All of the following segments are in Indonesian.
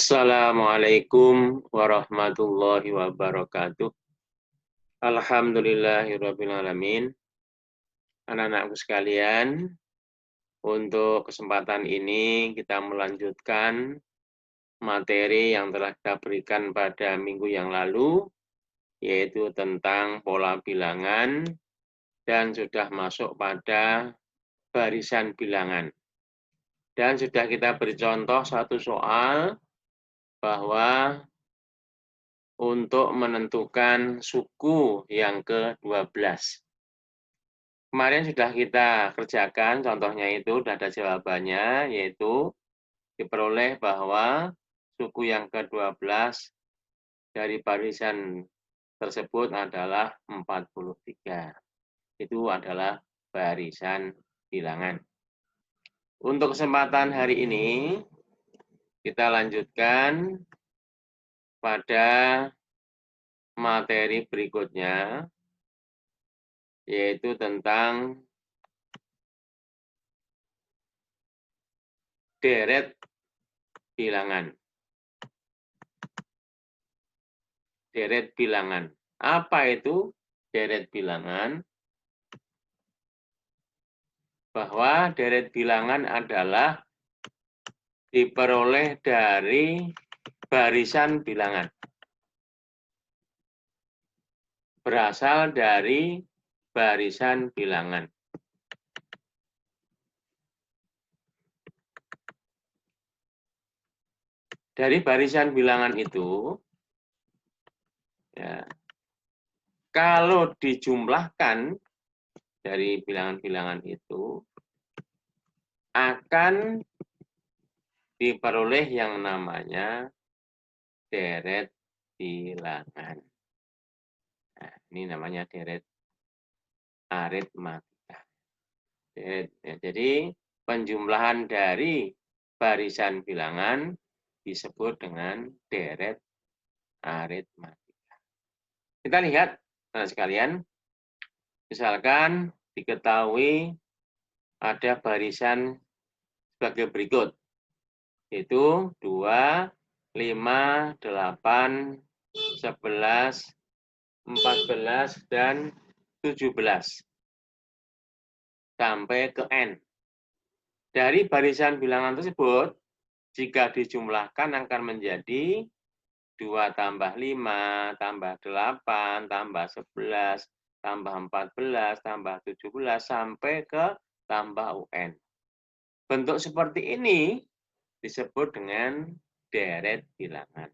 Assalamualaikum warahmatullahi wabarakatuh. Alhamdulillahirrabbilalamin. Anak-anakku sekalian, untuk kesempatan ini kita melanjutkan materi yang telah kita berikan pada minggu yang lalu, yaitu tentang pola bilangan dan sudah masuk pada barisan bilangan. Dan sudah kita beri contoh satu soal bahwa untuk menentukan suku yang ke-12. Kemarin sudah kita kerjakan, contohnya itu sudah ada jawabannya, yaitu diperoleh bahwa suku yang ke-12 dari barisan tersebut adalah 43. Itu adalah barisan bilangan. Untuk kesempatan hari ini, kita lanjutkan pada materi berikutnya, yaitu tentang deret bilangan. Deret bilangan. Apa itu deret bilangan? Bahwa deret bilangan adalah diperoleh dari barisan bilangan. Berasal dari barisan bilangan. Dari barisan bilangan itu, ya, kalau dijumlahkan dari bilangan-bilangan itu, akan diperoleh yang namanya deret bilangan. Nah, ini namanya deret aritmatika. Jadi penjumlahan dari barisan bilangan disebut dengan deret aritmatika. Kita lihat, teman sekalian, misalkan diketahui ada barisan sebagai berikut, yaitu 2, 5, 8, 11, 14, dan 17. Sampai ke N. Dari barisan bilangan tersebut, jika dijumlahkan akan menjadi 2 tambah 5, tambah 8, tambah 11, tambah 14, tambah 17, sampai ke tambah UN. Bentuk seperti ini disebut dengan deret bilangan.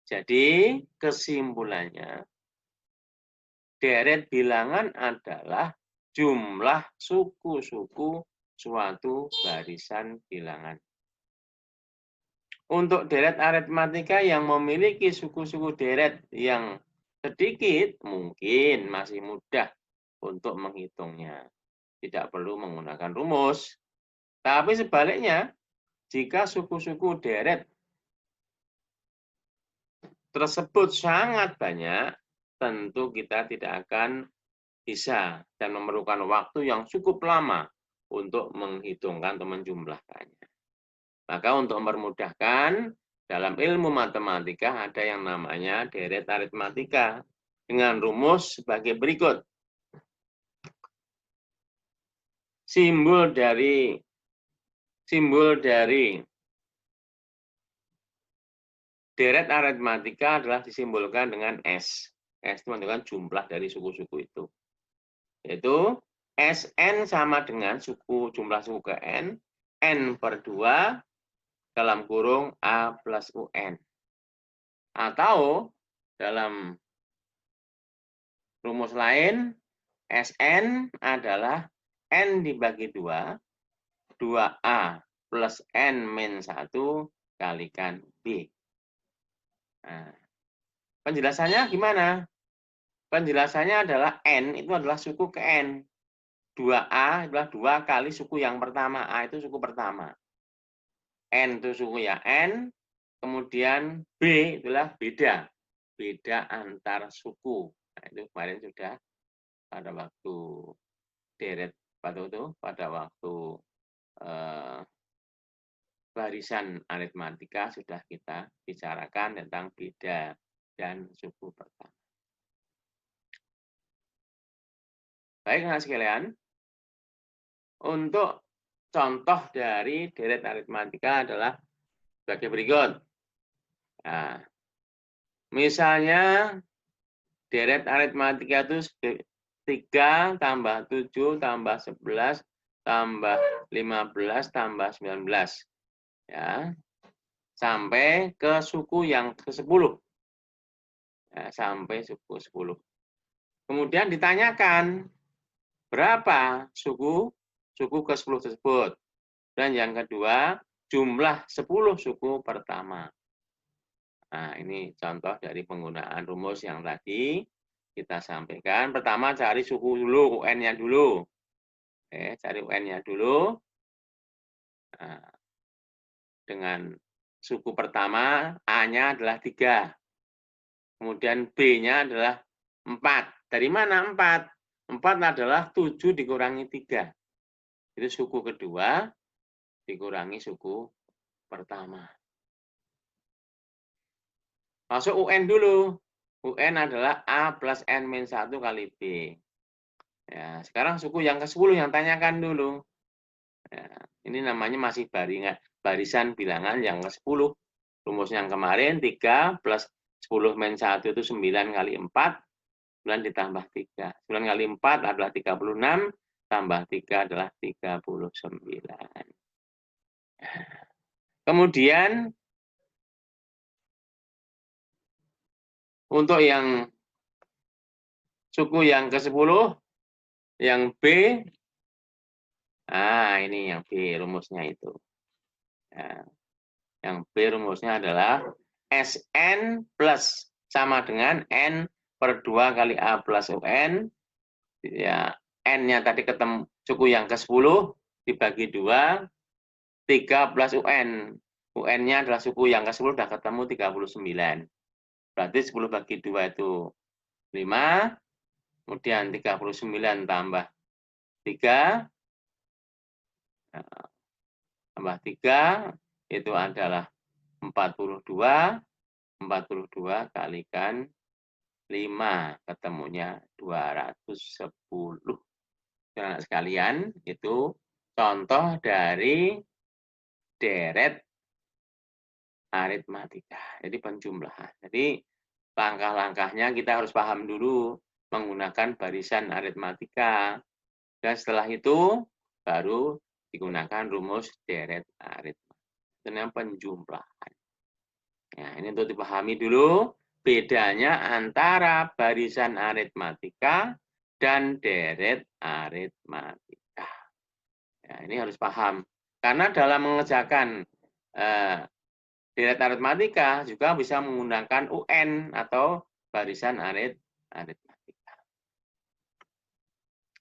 Jadi, kesimpulannya, deret bilangan adalah jumlah suku-suku suatu barisan bilangan. Untuk deret aritmatika yang memiliki suku-suku deret yang sedikit, mungkin masih mudah untuk menghitungnya. Tidak perlu menggunakan rumus. Tapi sebaliknya, jika suku-suku deret tersebut sangat banyak, tentu kita tidak akan bisa dan memerlukan waktu yang cukup lama untuk menghitungkan atau menjumlahkannya. Maka untuk mempermudahkan, dalam ilmu matematika ada yang namanya deret aritmatika dengan rumus sebagai berikut. Simbol dari deret aritmatika adalah disimbolkan dengan S. S itu menunjukkan jumlah dari suku-suku itu. Yaitu Sn sama dengan jumlah suku ke N per 2 dalam kurung A plus UN. Atau dalam rumus lain, Sn adalah N dibagi 2, 2A plus N min 1 kalikan B. Nah, penjelasannya gimana? Penjelasannya adalah N itu adalah suku ke N. 2A adalah 2 kali suku yang pertama. A itu suku pertama. N itu suku ya N. Kemudian B itulah beda. Beda antar suku. Nah, itu kemarin sudah pada waktu deret pada waktu barisan aritmatika sudah kita bicarakan tentang beda dan suku pertama. Baik, anak sekalian, untuk contoh dari deret aritmatika adalah sebagai berikut. Nah, misalnya deret aritmatika itu 3 tambah 7 tambah 11 tambah 15 tambah 19. Ya, sampai ke suku yang ke-10. Ya, sampai suku 10. Kemudian ditanyakan berapa suku ke-10 tersebut. Dan yang kedua, jumlah 10 suku pertama. Nah, ini contoh dari penggunaan rumus yang tadi kita sampaikan. Pertama, cari suku dulu, UN-nya dulu. Oke, cari UN-nya dulu. Nah, dengan suku pertama, A-nya adalah 3. Kemudian B-nya adalah 4. Dari mana 4? 4 adalah 7 dikurangi 3. Itu suku kedua dikurangi suku pertama. Masuk UN dulu. UN adalah A plus N-1 kali B. Ya, sekarang suku yang ke-10 yang tanyakan dulu. Ya, ini namanya masih barisan bilangan yang ke-10. Rumusnya yang kemarin 3 plus 10 min 1 itu 9 kali 4. 9 ditambah 3. 9 kali 4 adalah 36. Tambah 3 adalah 39. Kemudian untuk yang suku yang ke-10, yang B, nah ini yang B rumusnya itu. Nah, yang B rumusnya adalah SN plus sama dengan N per 2 kali A plus UN. Ya, N-nya tadi ketemu suku yang ke-10 dibagi 2, 3 plus UN. UN-nya adalah suku yang ke-10 sudah ketemu 39. Berarti 10 bagi 2 itu 5. Kemudian 39 tambah 3. Tambah 3 itu adalah 42. 42 kalikan 5. Ketemunya 210. Anak sekalian, itu contoh dari deret aritmatika. Jadi penjumlahan. Jadi langkah-langkahnya kita harus paham dulu menggunakan barisan aritmatika. Dan setelah itu baru digunakan rumus deret aritmatika. Dengan penjumlahan. Nah, ini untuk dipahami dulu bedanya antara barisan aritmatika dan deret aritmatika. Ya, ini harus paham. Karena dalam mengerjakan deret aritmatika juga bisa menggunakan UN atau barisan aritmatika.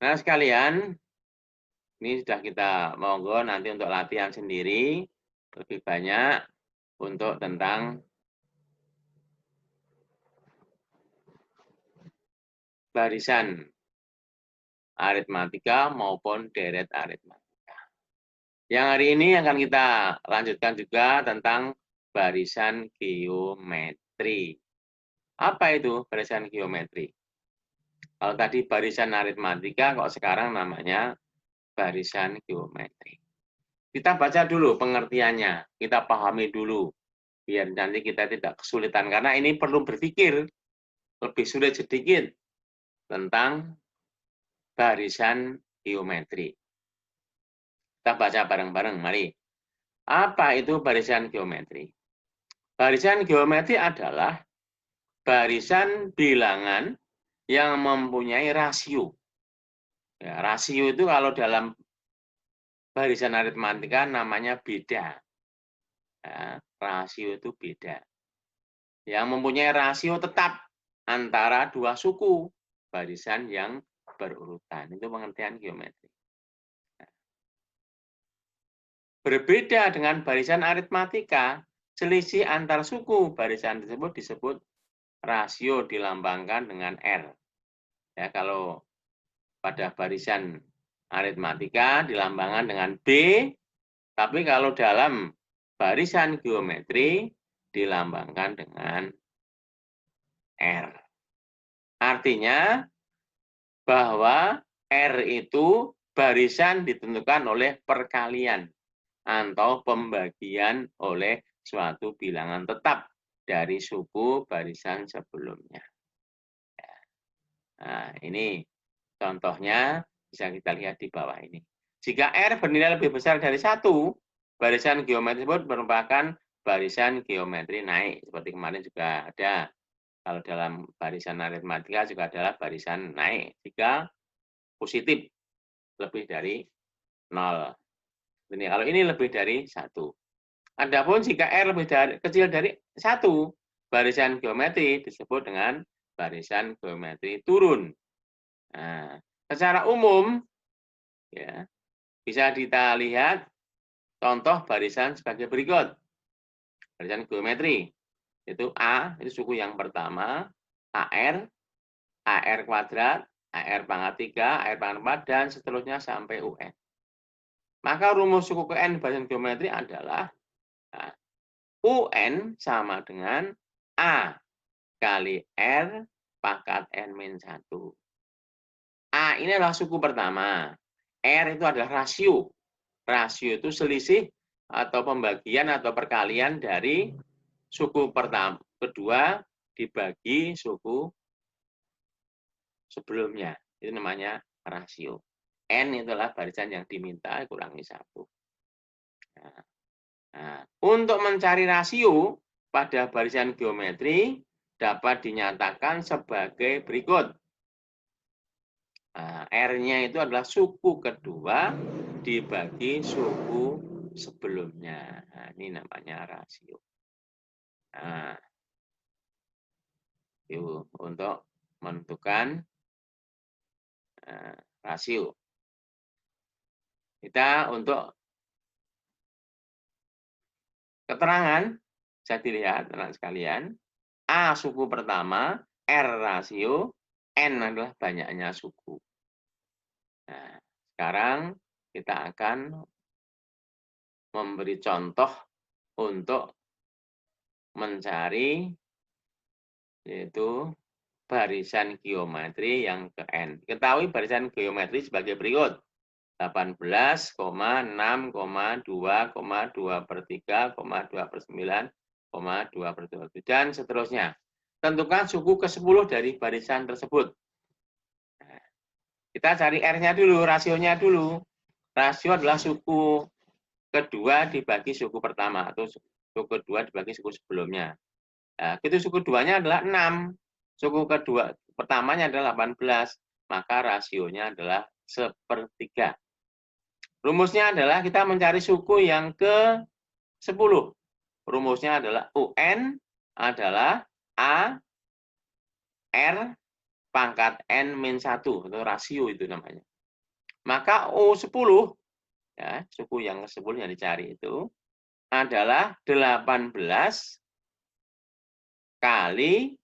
Nah sekalian, ini sudah kita monggo nanti untuk latihan sendiri lebih banyak untuk tentang barisan aritmatika maupun deret aritmatika. Yang hari ini akan kita lanjutkan juga tentang barisan geometri. Apa itu barisan geometri? Kalau tadi barisan aritmatika, kok sekarang namanya barisan geometri. Kita baca dulu pengertiannya, kita pahami dulu, biar nanti kita tidak kesulitan. Karena ini perlu berpikir, lebih sulit sedikit tentang barisan geometri. Kita baca bareng-bareng, mari. Apa itu barisan geometri? Barisan geometri adalah barisan bilangan yang mempunyai rasio. Ya, rasio itu kalau dalam barisan aritmatika namanya beda. Ya, rasio itu beda. Yang mempunyai rasio tetap antara dua suku barisan yang berurutan. Itu pengertian geometri. Berbeda dengan barisan aritmatika, selisih antar suku barisan tersebut disebut rasio, dilambangkan dengan R. Ya, kalau pada barisan aritmatika dilambangkan dengan B, tapi kalau dalam barisan geometri dilambangkan dengan R. Artinya bahwa R itu barisan ditentukan oleh perkalian atau pembagian oleh suatu bilangan tetap dari suku barisan sebelumnya. Nah, ini contohnya bisa kita lihat di bawah ini. Jika R bernilai lebih besar dari 1, barisan geometri tersebut merupakan barisan geometri naik. Seperti kemarin juga ada. Kalau dalam barisan aritmatika juga adalah barisan naik. Jika positif lebih dari 0. Ini kalau ini lebih dari 1. Adapun jika R lebih kecil dari 1, barisan geometri disebut dengan barisan geometri turun. Nah, secara umum ya, bisa kita lihat contoh barisan sebagai berikut. Barisan geometri itu A, itu suku yang pertama, AR, AR kuadrat, AR pangkat 3, AR pangkat 4, dan seterusnya sampai UN. Maka rumus suku ke N barisan geometri adalah nah, UN sama dengan A kali R pangkat N-1. A ini adalah suku pertama. R itu adalah rasio. Rasio itu selisih atau pembagian atau perkalian dari suku pertama, kedua dibagi suku sebelumnya. Itu namanya rasio. N itulah barisan yang diminta kurangi 1. Nah, untuk mencari rasio pada barisan geometri dapat dinyatakan sebagai berikut. Nah, R-nya itu adalah suku kedua dibagi suku sebelumnya. Nah, ini namanya rasio. Nah, itu untuk menentukan rasio. Kita untuk keterangan, bisa dilihat anak sekalian, A suku pertama, R rasio, N adalah banyaknya suku. Nah, sekarang kita akan memberi contoh untuk mencari yaitu barisan geometri yang ke N. Ketahui barisan geometri sebagai berikut. 18, 6, 2, 2/3, 2/9, 2/2, dan seterusnya. Tentukan suku ke-10 dari barisan tersebut. Nah, kita cari R-nya dulu, rasionya dulu. Rasio adalah suku kedua dibagi suku pertama, atau suku kedua dibagi suku sebelumnya. Nah, itu suku duanya adalah 6. Suku kedua pertamanya adalah 18, maka rasionya adalah 1/3. Rumusnya adalah kita mencari suku yang ke-10. Rumusnya adalah UN adalah A R pangkat N-1. Itu rasio itu namanya. Maka U10, ya, suku yang ke-10 yang dicari itu adalah 18 kali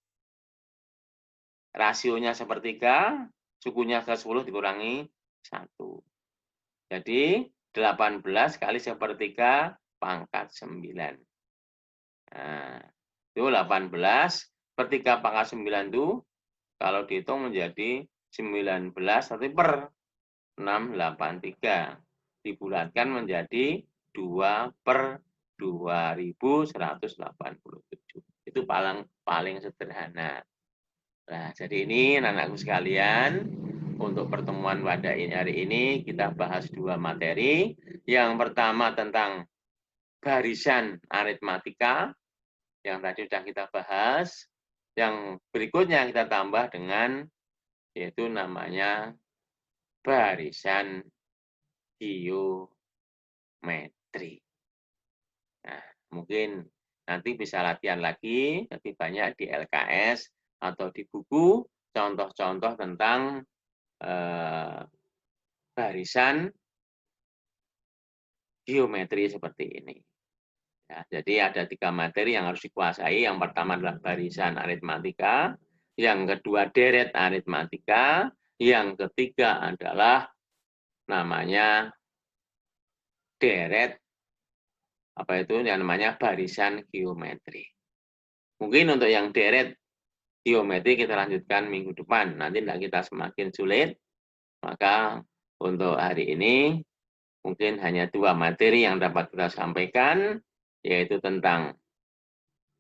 rasionya 1/3, sukunya ke-10 dikurangi 1. Jadi 18 kali 1/3 pangkat 9. Nah, itu 18 per 3 pangkat 9 itu kalau dihitung menjadi 19 tapi per 683. Dibulatkan menjadi 2/2187. Itu paling sederhana. Nah, jadi ini anak-anakku sekalian, untuk pertemuan pada hari ini kita bahas 2 materi. Yang pertama tentang barisan aritmatika, yang tadi sudah kita bahas. Yang berikutnya kita tambah dengan, yaitu namanya barisan geometri. Nah, mungkin nanti bisa latihan lagi lebih banyak di LKS atau di buku, contoh-contoh tentang barisan geometri seperti ini. Ya, jadi ada 3 materi yang harus dikuasai. Yang pertama adalah barisan aritmatika, yang kedua deret aritmatika, yang ketiga adalah namanya deret apa itu yang namanya barisan geometri. Mungkin untuk yang deret geometri kita lanjutkan minggu depan. Nanti tidak kita semakin sulit. Maka untuk hari ini mungkin hanya 2 materi yang dapat kita sampaikan, yaitu tentang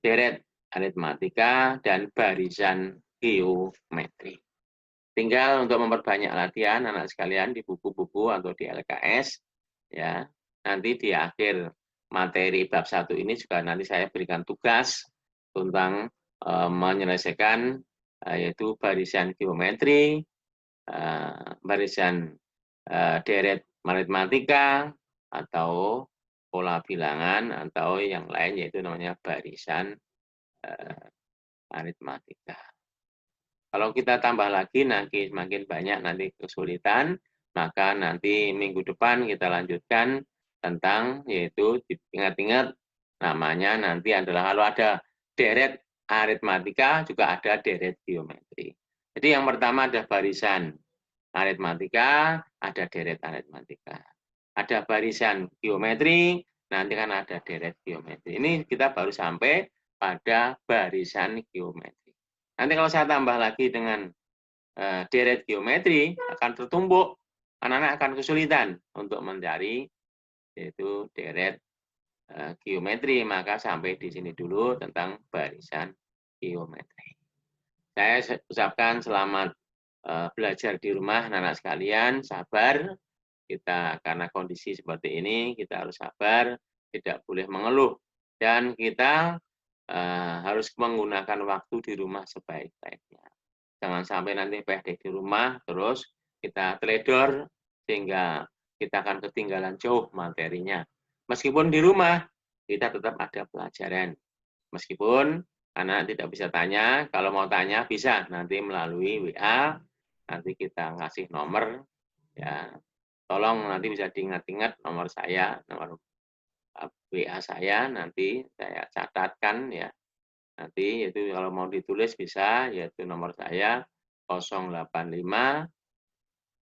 deret aritmatika dan barisan geometri. Tinggal untuk memperbanyak latihan anak sekalian di buku-buku atau di LKS, ya. Nanti di akhir materi bab 1 ini juga nanti saya berikan tugas tentang menyelesaikan yaitu barisan geometri, barisan deret aritmatika atau pola bilangan atau yang lain yaitu namanya barisan aritmatika. Kalau kita tambah lagi nanti semakin banyak nanti kesulitan, maka nanti minggu depan kita lanjutkan tentang yaitu ingat-ingat namanya nanti adalah kalau ada deret aritmatika juga ada deret geometri. Jadi yang pertama ada barisan aritmatika, ada deret aritmatika. Ada barisan geometri, nanti kan ada deret geometri. Ini kita baru sampai pada barisan geometri. Nanti kalau saya tambah lagi dengan deret geometri, akan tertumpuk, anak-anak akan kesulitan untuk mencari yaitu deret geometri. Maka sampai di sini dulu tentang barisan geometri. Saya ucapkan selamat belajar di rumah anak-anak sekalian, sabar. Kita karena kondisi seperti ini, kita harus sabar, tidak boleh mengeluh. Dan kita harus menggunakan waktu di rumah sebaik-baiknya. Jangan sampai nanti PhD di rumah, terus kita teledor, sehingga kita akan ketinggalan jauh materinya. Meskipun di rumah, kita tetap ada pelajaran. Meskipun anak tidak bisa tanya, kalau mau tanya bisa nanti melalui WA, nanti kita ngasih nomor, ya tolong nanti bisa diingat-ingat nomor saya, nomor WA saya, nanti saya catatkan ya. Nanti itu kalau mau ditulis bisa, yaitu nomor saya 085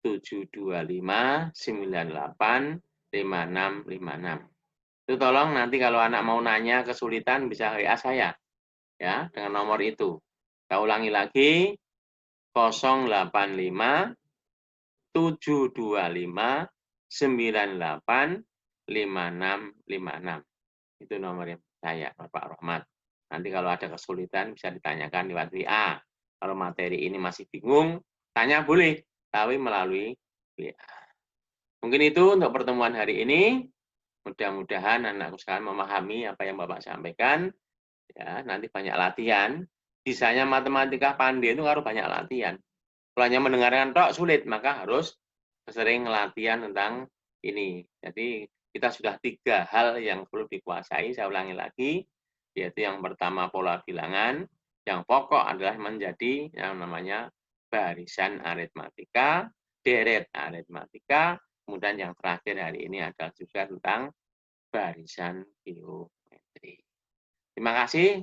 725 98 5656. Itu tolong nanti kalau anak mau nanya kesulitan bisa WA saya ya dengan nomor itu. Saya ulangi lagi 085 725 98 5656. Itu nomor saya, Bapak Rahmat. Nanti kalau ada kesulitan bisa ditanyakan lewat WA. Kalau materi ini masih bingung, tanya boleh, tapi melalui WA. Mungkin itu untuk pertemuan hari ini. Mudah-mudahan anakku sekalian memahami apa yang Bapak sampaikan. Ya, nanti banyak latihan. Sisanya matematika pandai itu harus banyak latihan. Kalau hanya mendengarkan tok sulit, maka harus sering latihan tentang ini. Jadi kita sudah 3 hal yang perlu dikuasai, saya ulangi lagi, yaitu yang pertama pola bilangan, yang pokok adalah menjadi yang namanya barisan aritmatika, deret aritmatika, kemudian yang terakhir hari ini adalah juga tentang barisan geometri. Terima kasih,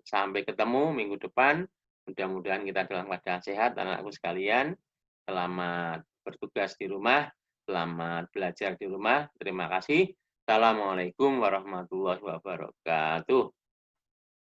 sampai ketemu minggu depan. Mudah-mudahan kita dalam keadaan sehat, anak-anakku sekalian. Selamat bertugas di rumah, selamat belajar di rumah. Terima kasih. Assalamualaikum warahmatullahi wabarakatuh.